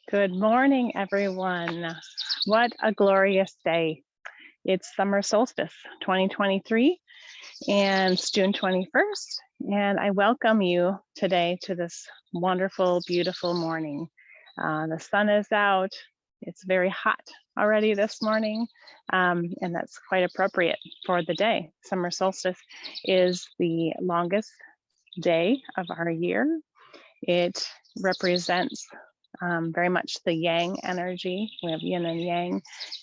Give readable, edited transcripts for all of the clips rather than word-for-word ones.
Good morning, everyone. What a glorious day. It's summer solstice 2023 and it's June 21st. And I welcome you today to this wonderful, beautiful morning. The sun is out. It's very hot already this morning, and that's quite appropriate for the day. Summer solstice is the longest day of our year. It represents very much the yang energy. We have yin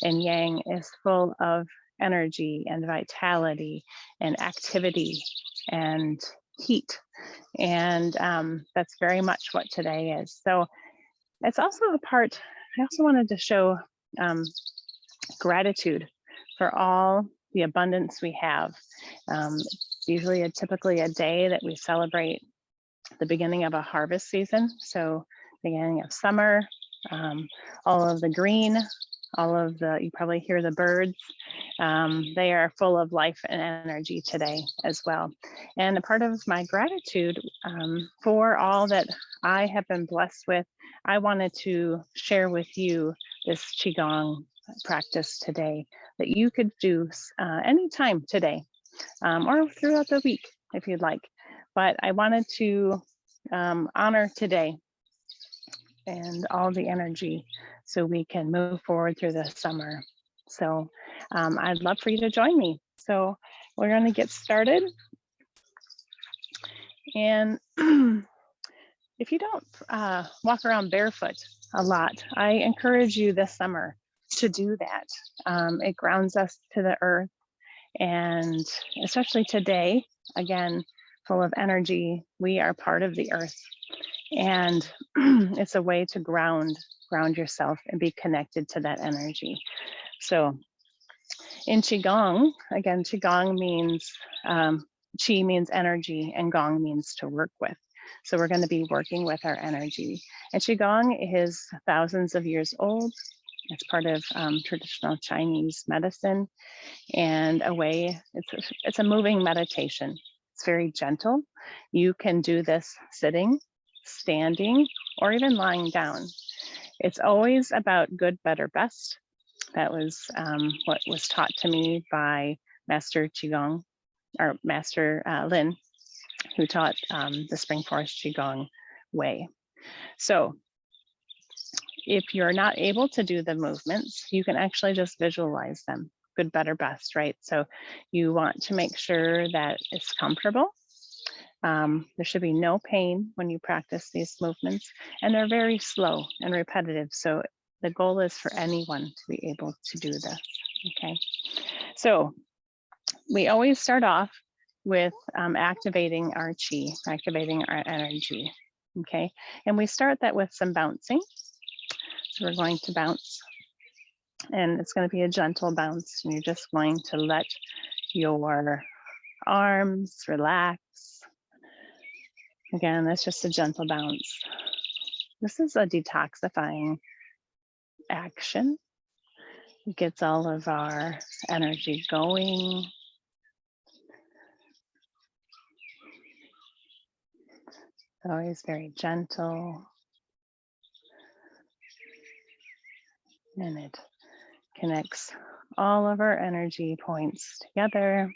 and yang is full of energy and vitality and activity and heat. And that's very much what today is. So it's also a part, I also wanted to show gratitude for all the abundance we have. It's usually typically a day that we celebrate the beginning of a harvest season. So beginning of summer, all of the green, you probably hear the birds. They are full of life and energy today as well. And a part of my gratitude for all that I have been blessed with, I wanted to share with you this Qigong practice today that you could do anytime today or throughout the week if you'd like. But I wanted to honor today and all the energy so we can move forward through the summer. So I'd love for you to join me. So we're going to get started. And if you don't walk around barefoot a lot, I encourage you this summer to do that. It grounds us to the earth. And especially today, again, full of energy, we are part of the earth. And it's a way to ground yourself and be connected to that energy. So in Qigong, again, Qigong means, Qi means energy and Gong means to work with. So we're going to be working with our energy. And Qigong is thousands of years old. It's part of traditional Chinese medicine and it's a moving meditation. It's very gentle. You can do this sitting, standing, or even lying down. It's always about good, better, best. That was what was taught to me by Master Qigong, or Master Lin, who taught the Spring Forest Qigong way. So if you're not able to do the movements, you can actually just visualize them. Good, better, best, right? So you want to make sure that it's comfortable. There should be no pain when you practice these movements, and they're very slow and repetitive. So the goal is for anyone to be able to do this, okay? So we always start off with activating our qi, activating our energy, okay? And we start that with some bouncing. So we're going to bounce, and it's going to be a gentle bounce, and you're just going to let your arms relax. Again, that's just a gentle bounce. This is a detoxifying action. It gets all of our energy going. Always very gentle. And it connects all of our energy points together.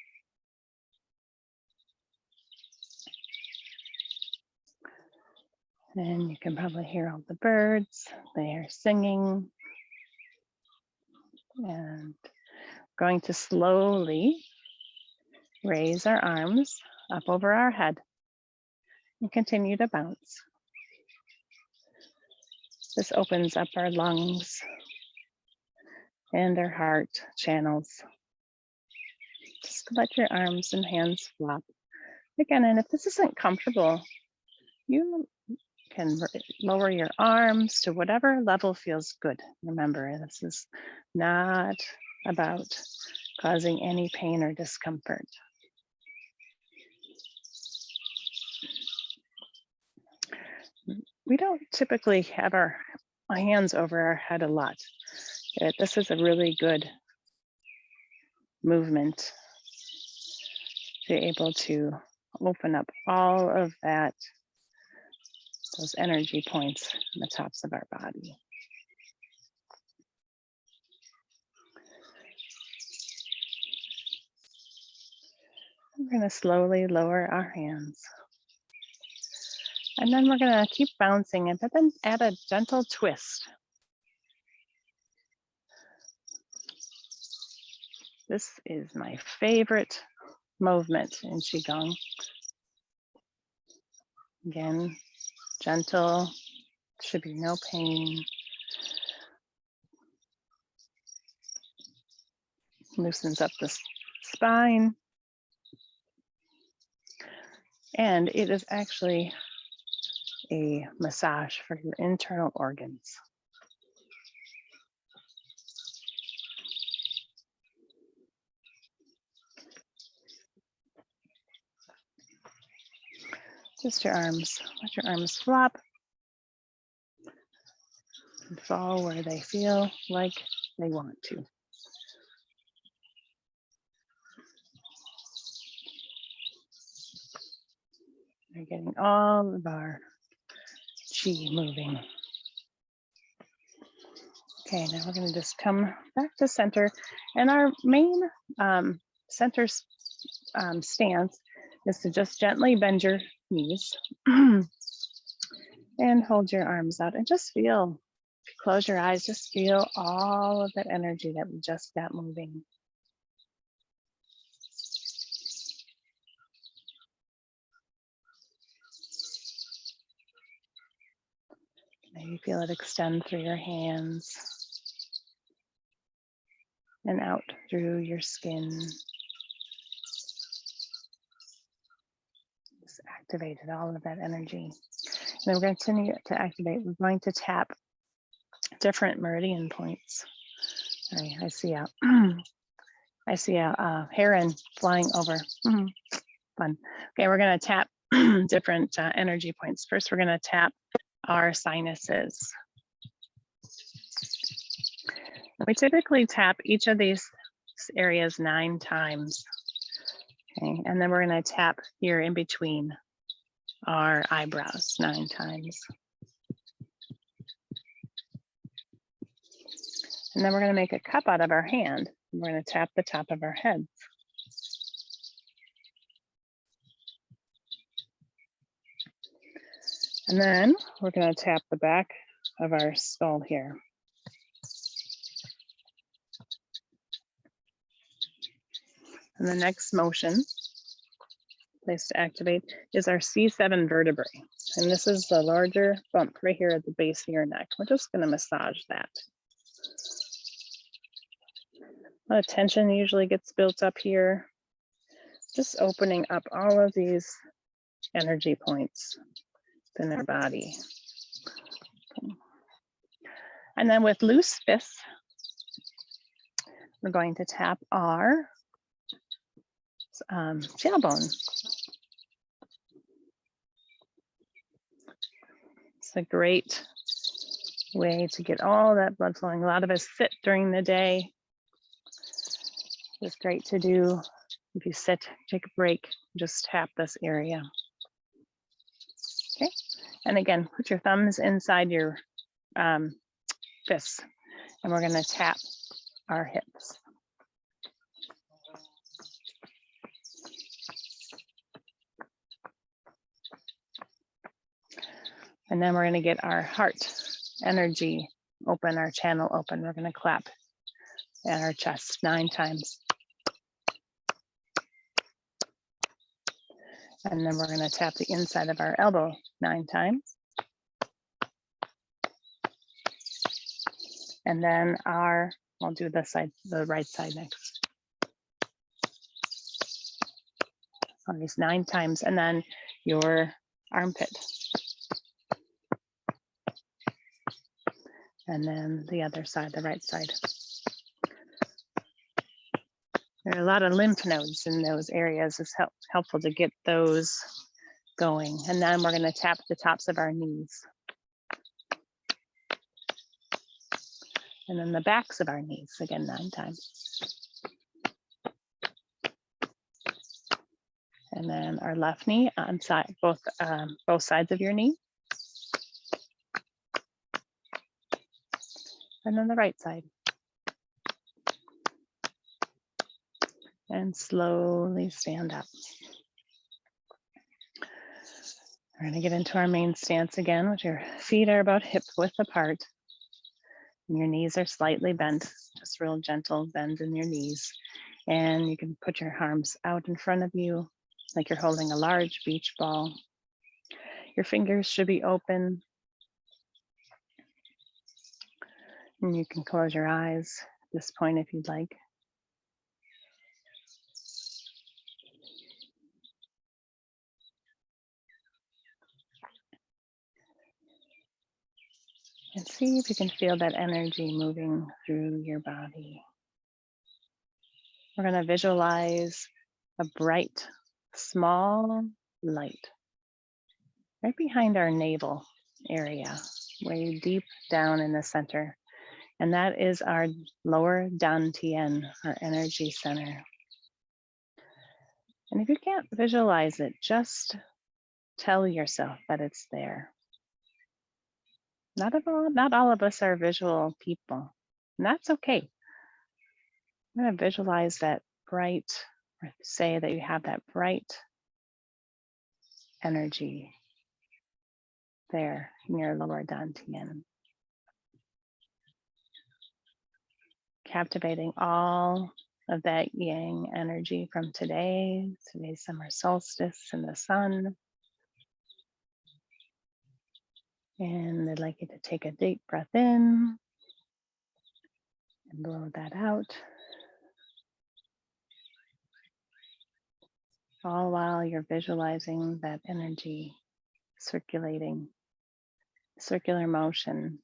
And you can probably hear all the birds. They are singing. And going to slowly raise our arms up over our head and continue to bounce. This opens up our lungs and our heart channels. Just let your arms and hands flop. Again, and if this isn't comfortable, you can lower your arms to whatever level feels good. Remember, this is not about causing any pain or discomfort. We don't typically have our hands over our head a lot. This is a really good movement to be able to open up all of that, those energy points in the tops of our body. We're going to slowly lower our hands. And then we're going to keep bouncing it, but then add a gentle twist. This is my favorite movement in Qigong. Again, gentle, should be no pain. Loosens up the spine. And it is actually a massage for your internal organs. Just your arms, let your arms flop and fall where they feel like they want to. We're getting all of our chi moving. Okay, now we're going to just come back to center. And our main center stance is to just gently bend your knees and hold your arms out and just feel, close your eyes, just feel all of that energy that we just got moving. Maybe feel it extend through your hands and out through your skin. Just activated all of that energy. And then we're going to continue to activate. We're going to tap different meridian points. I see a heron flying over. Fun. Okay, we're going to tap different energy points. First, we're going to tap our sinuses. We typically tap each of these areas 9 times. Okay, and then we're going to tap here in between our eyebrows 9 times. And then we're going to make a cup out of our hand. We're going to tap the top of our head. And then we're going to tap the back of our skull here. And the next motion, place to activate, is our C7 vertebrae. And this is the larger bump right here at the base of your neck. We're just going to massage that. A lot of tension usually gets built up here. Just opening up all of these energy points in our body. Okay. And then with loose fists, we're going to tap our tailbone. It's a great way to get all that blood flowing. A lot of us sit during the day. It's great to do. If you sit, take a break, just tap this area. Okay, and again, put your thumbs inside your fists, and we're going to tap our hips. And then we're going to get our heart energy open, our channel open. We're going to clap at our chest 9 times. And then we're going to tap the inside of our elbow 9 times. And then I'll do the right side next. On these 9 times, and then your armpit. And then the other side, the right side. There are a lot of lymph nodes in those areas. It's helpful to get those going. And then we're going to tap the tops of our knees. And then the backs of our knees, again, 9 times. And then our left knee on side, both sides of your knee. And then the right side. and slowly stand up. We're going to get into our main stance again, which your feet are about hip width apart and your knees are slightly bent, just real gentle bend in your knees. And you can put your arms out in front of you like you're holding a large beach ball. Your fingers should be open. And you can close your eyes at this point if you'd like. And see if you can feel that energy moving through your body. We're going to visualize a bright, small light right behind our navel area, way deep down in the center. And that is our lower dantian, our energy center. And if you can't visualize it, just tell yourself that it's there. Not all of us are visual people, and that's okay. I'm going to visualize that bright, or say that you have that bright energy there in your lower dantian, captivating all of that yang energy from today's summer solstice and the sun. And I'd like you to take a deep breath in and blow that out. All while you're visualizing that energy circulating, circular motion.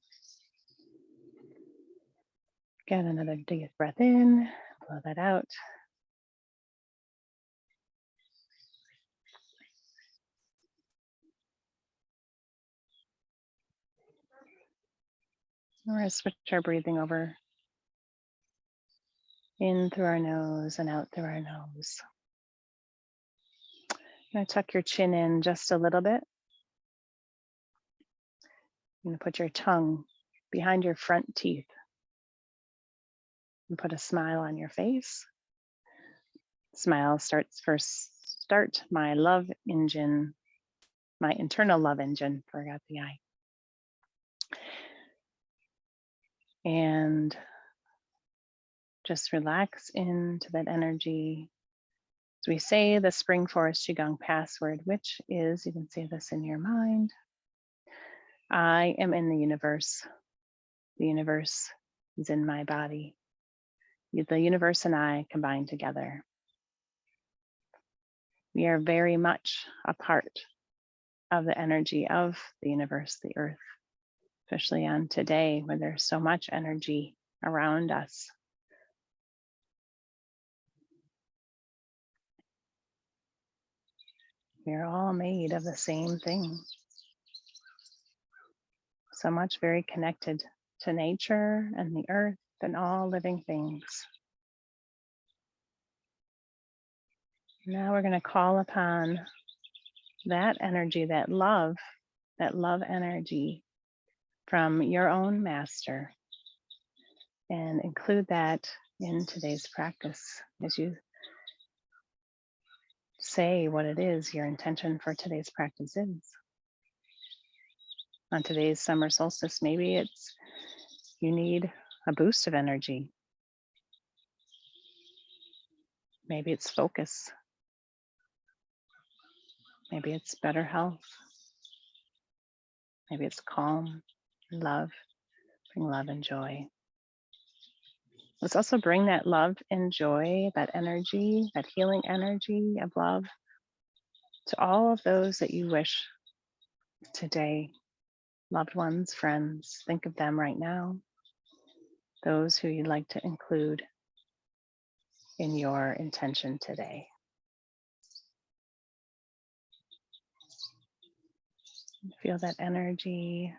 Get another deep breath in, blow that out. We're going to switch our breathing over. In through our nose and out through our nose. Now tuck your chin in just a little bit. You're going to put your tongue behind your front teeth and put a smile on your face. Smile starts first. Start my love engine, my internal love engine, forgot the I. And just relax into that energy. So we say the Spring Forest Qigong password, which is, you can say this in your mind, I am in the universe. The universe is in my body. The universe and I combine together. We are very much a part of the energy of the universe, the earth, especially on today when there's so much energy around us. We're all made of the same thing. So much very connected to nature and the earth and all living things. Now we're going to call upon that energy, that love energy from your own master, and include that in today's practice as you say what it is your intention for today's practice is. On today's summer solstice, maybe it's you need a boost of energy. Maybe it's focus. Maybe it's better health. Maybe it's calm, love. Bring love and joy. Let's also bring that love and joy, that energy, that healing energy of love to all of those that you wish today. Loved ones, friends, think of them right now. Those who you'd like to include in your intention today. Feel that energy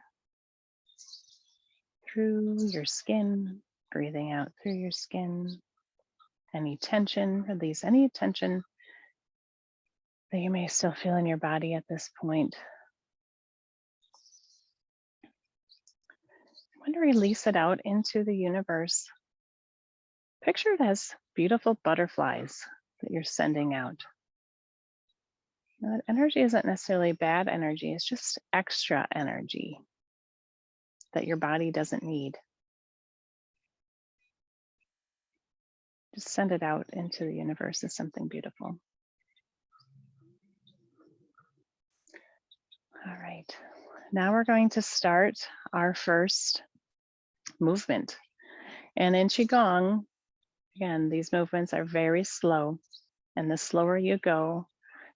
through your skin, breathing out through your skin. Any tension, release any tension that you may still feel in your body at this point. I want to release it out into the universe, Picture it as beautiful butterflies that you're sending out. Now, that energy isn't necessarily bad energy, it's just extra energy that your body doesn't need. Just send it out into the universe as something beautiful. All right. Now we're going to start our first movement. And in Qigong, again, these movements are very slow. And the slower you go,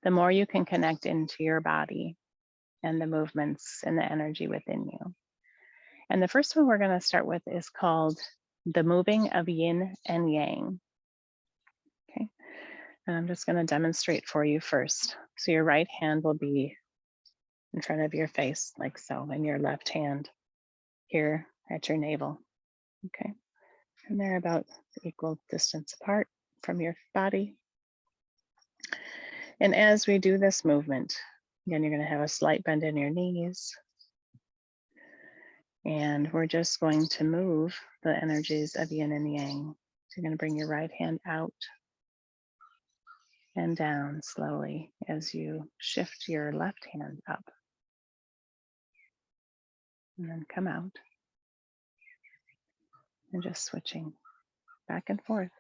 the more you can connect into your body and the movements and the energy within you. And the first one we're going to start with is called the moving of yin and yang. Okay. And I'm just going to demonstrate for you first. So your right hand will be in front of your face, like so, and your left hand here at your navel. Okay. And they're about equal distance apart from your body. And as we do this movement, again, you're going to have a slight bend in your knees. And we're just going to move the energies of yin and yang. So you're going to bring your right hand out and down slowly as you shift your left hand up. And then come out. And just switching back and forth.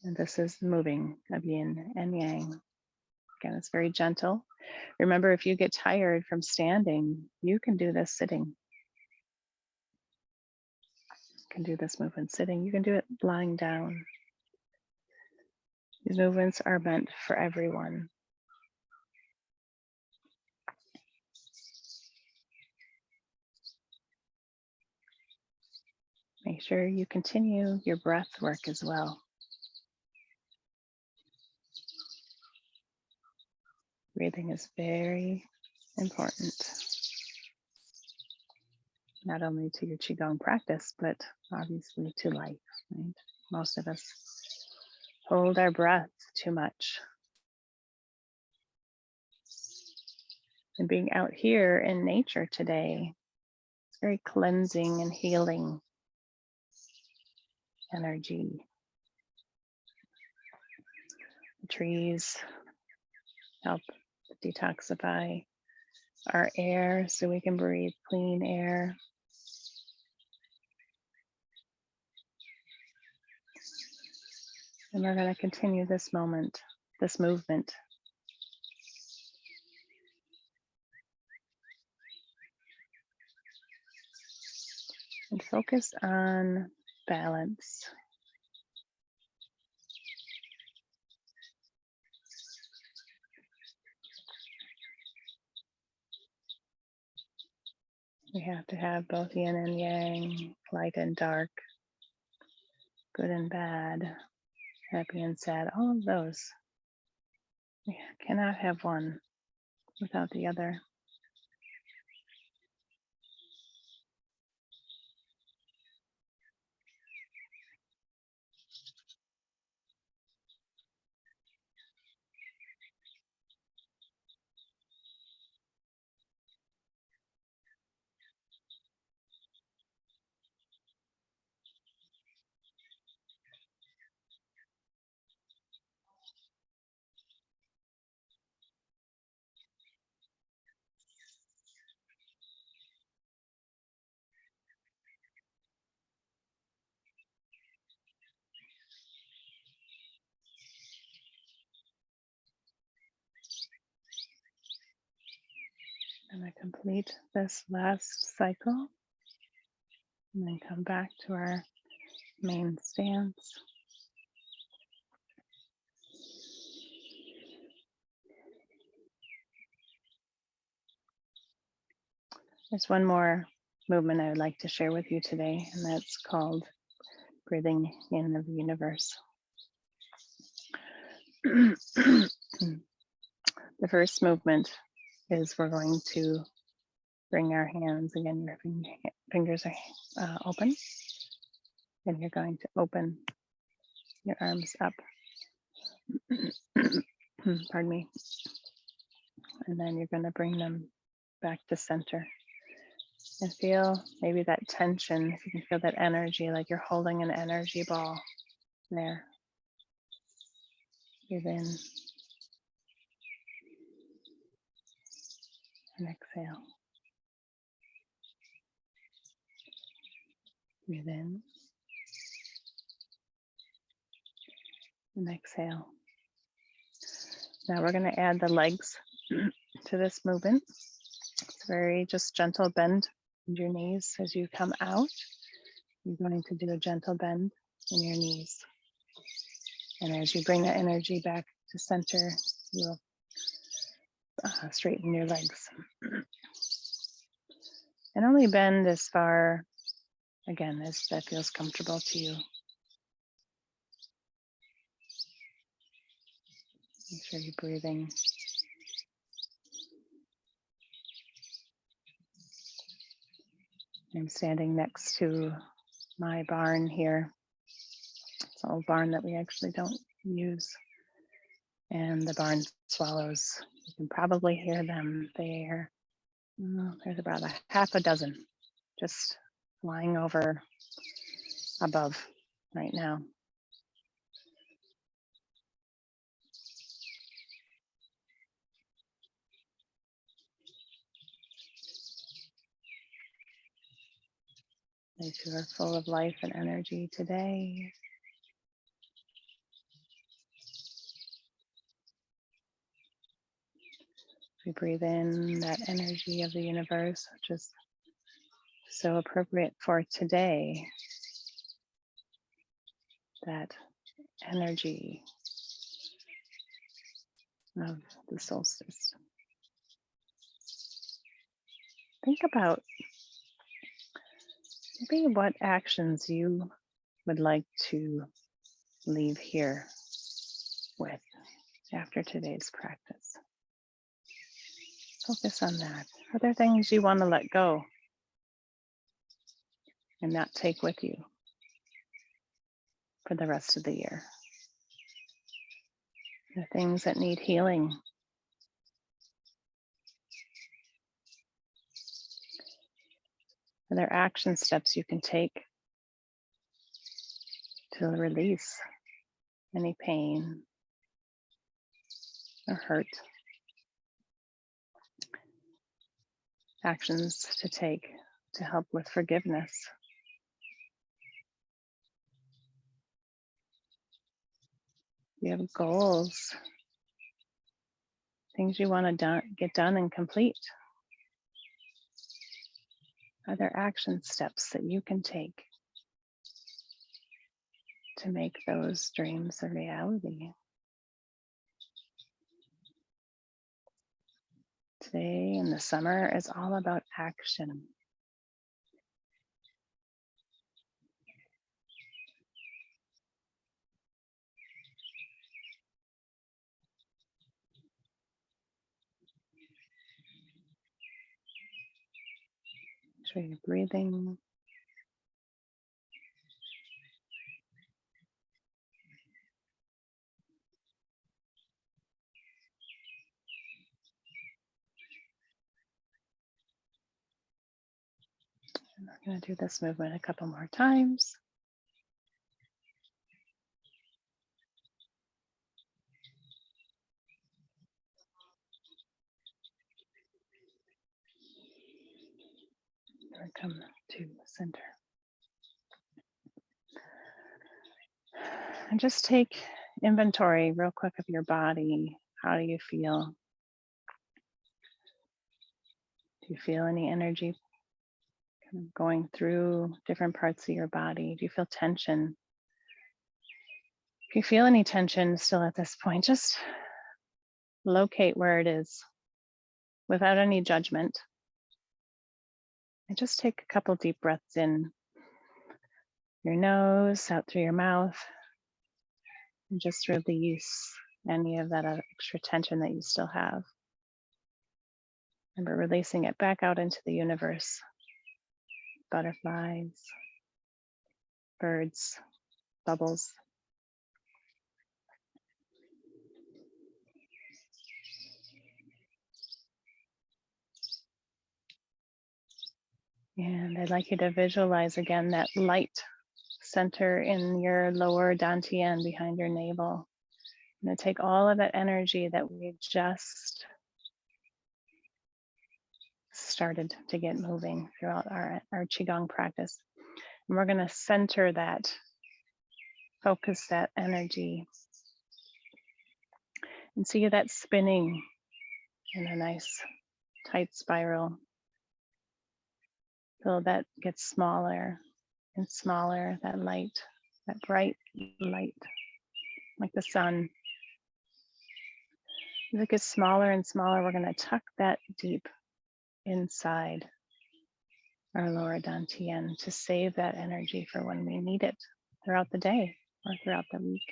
And this is moving of yin and yang. Again, it's very gentle. Remember, if you get tired from standing, you can do this sitting. You can do this movement sitting. You can do it lying down. These movements are meant for everyone. Make sure you continue your breath work as well. Breathing is very important, not only to your Qigong practice, but obviously to life, right? Most of us hold our breath too much. And being out here in nature today, it's very cleansing and healing energy. The trees help detoxify our air so we can breathe clean air. And we're going to continue this movement. And focus on balance. We have to have both yin and yang, light and dark, good and bad, happy and sad, all of those. We cannot have one without the other. And I complete this last cycle and then come back to our main stance. There's one more movement I would like to share with you today, and that's called breathing in of the universe. The first movement is we're going to bring our hands, again, your fingers are open, and you're going to open your arms up. Pardon me. And then you're going to bring them back to center. And feel maybe that tension, if you can feel that energy, like you're holding an energy ball there. Breathe in and exhale. Breathe in and exhale. Now we're going to add the legs to this movement. It's very just gentle bend in your knees as you come out. You're going to do a gentle bend in your knees. And as you bring that energy back to center, you'll straighten your legs. And only bend as far, again, as that feels comfortable to you. Make sure you're breathing. I'm standing next to my barn here. It's an old barn that we actually don't use. And the barn swallows, you can probably hear them there. There's about a half a dozen just flying over above right now. They too are full of life and energy today. We breathe in that energy of the universe, which is so appropriate for today. That energy of the solstice. Think about maybe what actions you would like to leave here with after today's practice. Focus on that. Are there things you want to let go and not take with you for the rest of the year? The things that need healing. Are there action steps you can take to release any pain or hurt? Actions to take to help with forgiveness. You have goals, things you want to get done and complete. Are there action steps that you can take to make those dreams a reality? Today in the summer is all about action. Make sure you're breathing. And we're going to do this movement a couple more times. And come to center. And just take inventory real quick of your body. How do you feel? Do you feel any energy kind of going through different parts of your body? Do you feel tension? If you feel any tension still at this point, just locate where it is without any judgment. And just take a couple deep breaths in your nose, out through your mouth, and just release any of that extra tension that you still have. Remember, releasing it back out into the universe. Butterflies, birds, bubbles. And I'd like you to visualize again that light center in your lower dantian behind your navel. I'm going to take all of that energy that we just started to get moving throughout our Qigong practice. And we're going to center that, focus that energy, and see that spinning in a nice tight spiral. So that gets smaller and smaller, that light, that bright light, like the sun. As it gets smaller and smaller, we're going to tuck that deep inside our lower dantian to save that energy for when we need it throughout the day or throughout the week.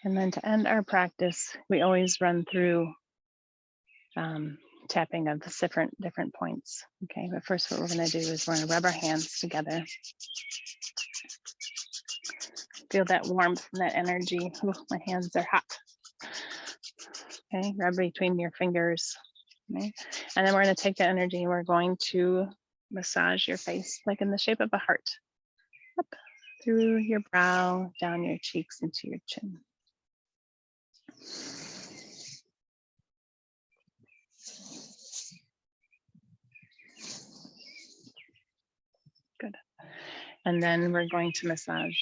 And then to end our practice, we always run through tapping of the different points. Okay, but first what we're going to do is we're going to rub our hands together. Feel that warmth and that energy. Ooh, my hands are hot. Okay, rub between your fingers. Okay, and then we're going to take that energy and we're going to massage your face like in the shape of a heart. Up through your brow, down your cheeks into your chin. Good. And then we're going to massage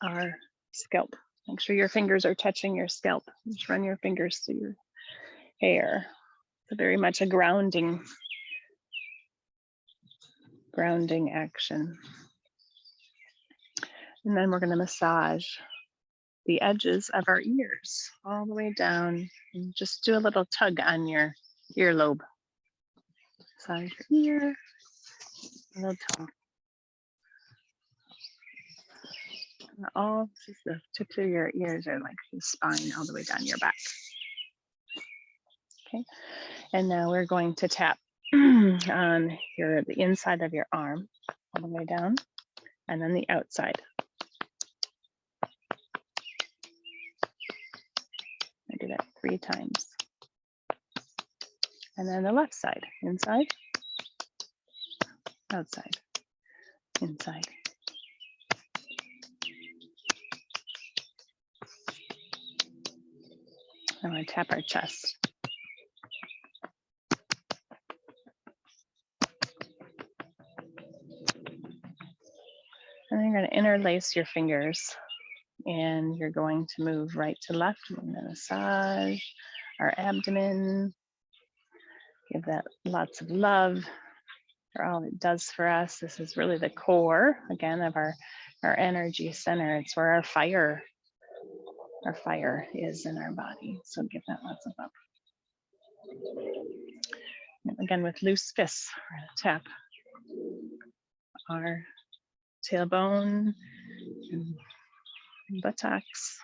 our scalp. Make sure your fingers are touching your scalp. Just run your fingers through your hair. It's very much a grounding action. And then we're going to massage the edges of our ears all the way down. And just do a little tug on your earlobe. Massage your ear, a little tug. All the tips of your ears are like the spine all the way down your back. Okay, and now we're going to tap on the inside of your arm all the way down, and then the outside. I do that 3 times. And then the left side, inside, outside, inside. I'm going to tap our chest. And then you're going to interlace your fingers and you're going to move right to left. We're going to massage our abdomen. Give that lots of love for all it does for us. This is really the core, again, of our energy center. It's where our fire is in our body. So give that lots of love. And again, with loose fists, we're going to tap our tailbone and buttocks.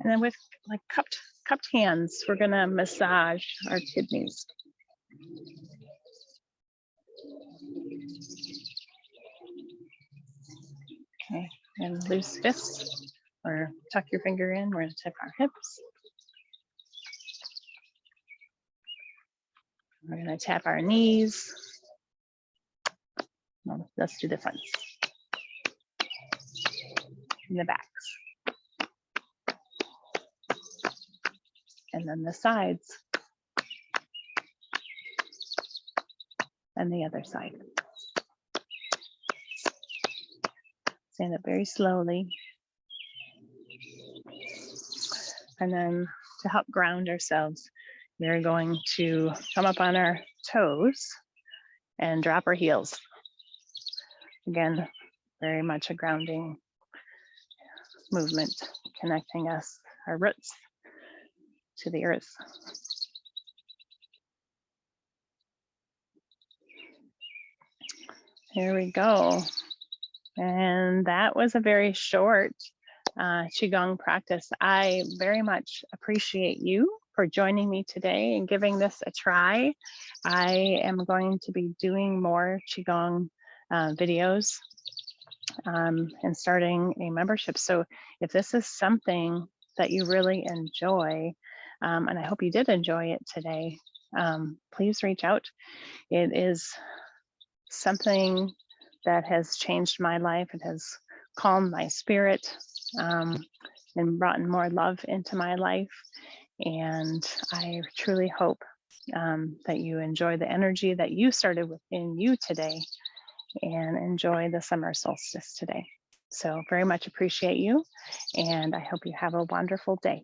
And then with like cupped hands, we're going to massage our kidneys. Okay, and loose fists, or tuck your finger in. We're going to tap our hips. We're going to tap our knees. Well, let's do the fronts and the backs. And then the sides. And the other side. Stand up very slowly. And then to help ground ourselves, we're going to come up on our toes and drop our heels. Again, very much a grounding movement, connecting us, our roots, to the earth. Here we go. And that was a very short Qigong practice. I very much appreciate you for joining me today and giving this a try. I am going to be doing more Qigong videos, and starting a membership. So if this is something that you really enjoy, and I hope you did enjoy it today, please reach out. It is something that has changed my life. It has calmed my spirit, um, and brought more love into my life. And I truly hope that you enjoy the energy that you started within you today and enjoy the summer solstice today. So, very much appreciate you, and I hope you have a wonderful day.